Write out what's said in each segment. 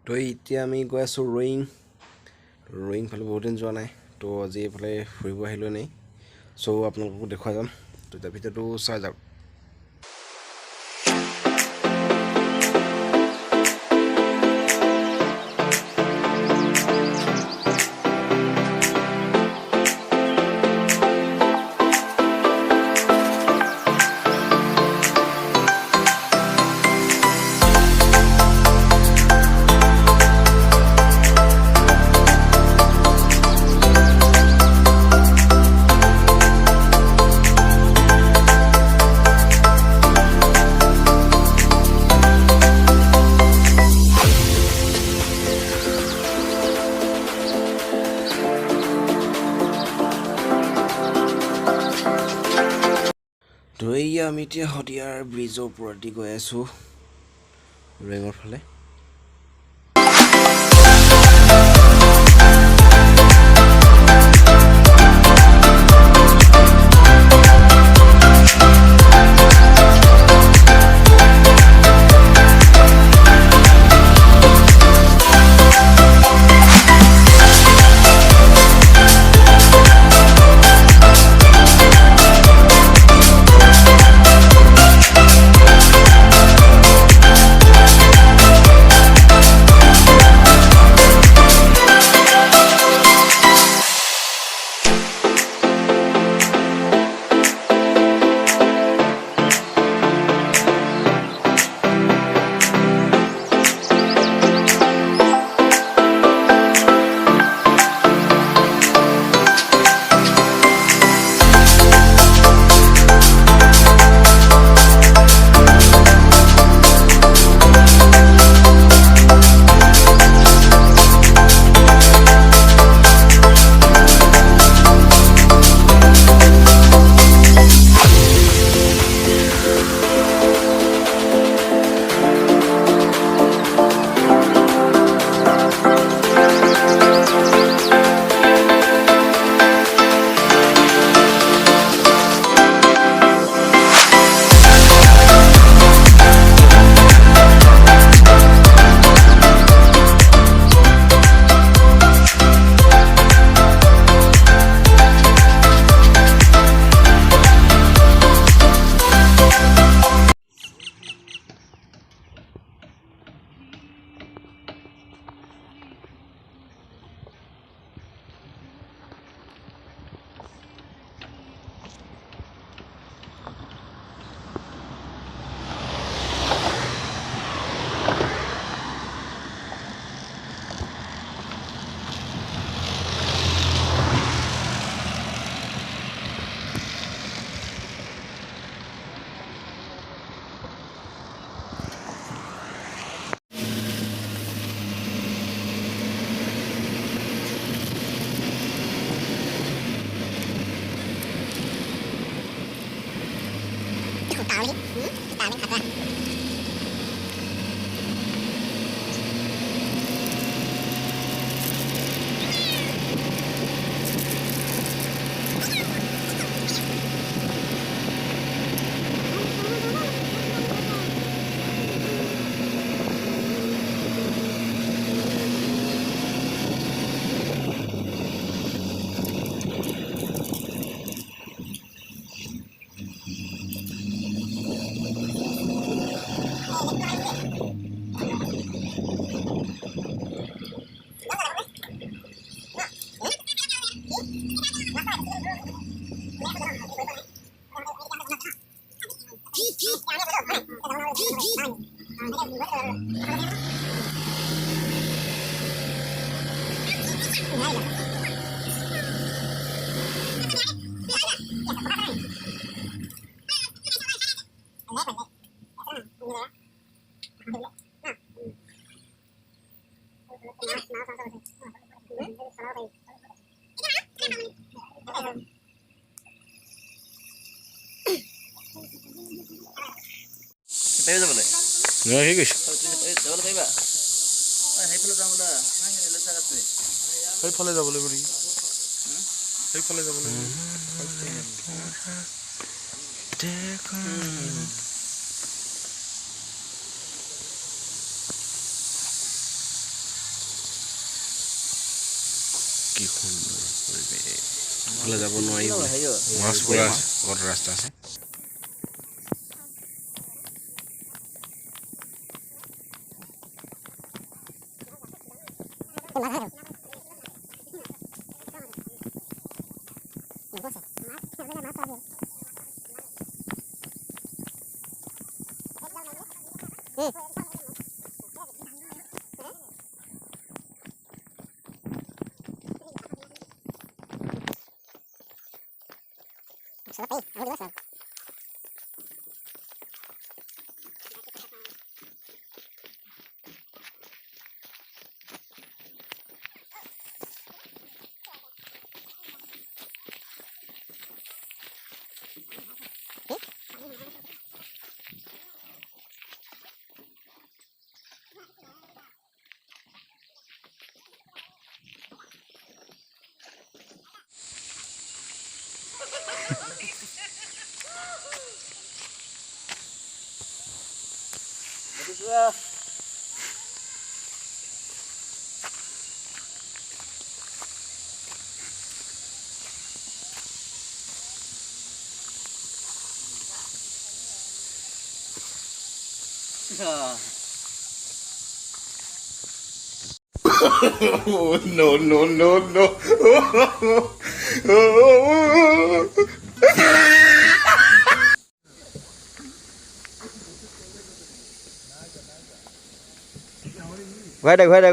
তো এতিয়া আমি গৈ আছোঁ ৰয়িং ফালে বহুত দিন যোৱা নাই তো আজি এইফালে ফুৰিব আহিলোঁ এনেই চ' আপোনালোককো দেখুৱাই যাম তো এতিয়া ভিডিঅ'টো চাই যাওক তো এয়া আমি এতিয়া শদিয়াৰ ব্ৰিজৰ ওপৰেদি গৈ আছোঁ ৰয়িঙৰ ফালে Bây giờ vậy. Rồi hết rồi. Giờ bây giờ. Hãy follow down là. Hãy lên sang cái. সেইফালে যাব লাগিব নেকি সেইফালে যাব লাগিব কি সুন্দৰ পৰিৱেশ এইফালে যাব নোৱাৰি মাছ পুৰা আগত ৰাস্তা আছে Oh, no, no, no, no.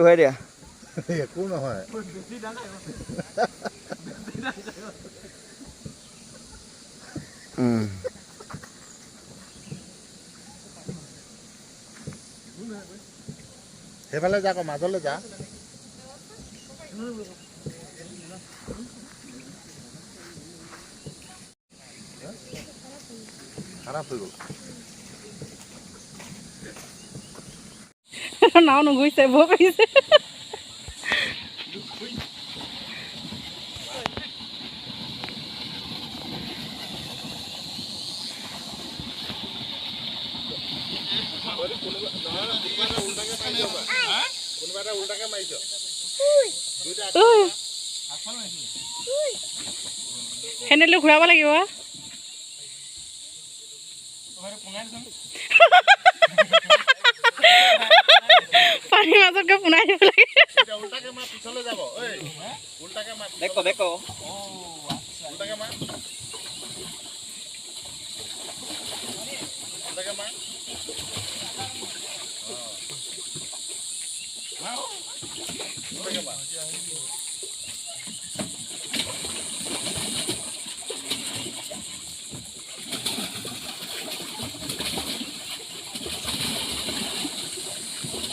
ঘূৰাই দিয়া একো নহয় সেইফালে যা আকৌ মাজলৈ যা খাৰাপ হৈ গ'ল নাও নুঘুৰিছে বৰ কৰিছে হেণ্ডেলটো ঘূৰাব লাগিব পানীৰ মাজত গৈ পোনাই দিব লাগে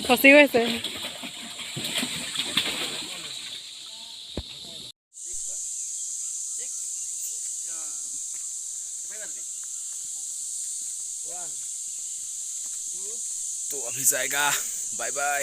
ফচি গৈছে तो अभी जाएगा बाय बाय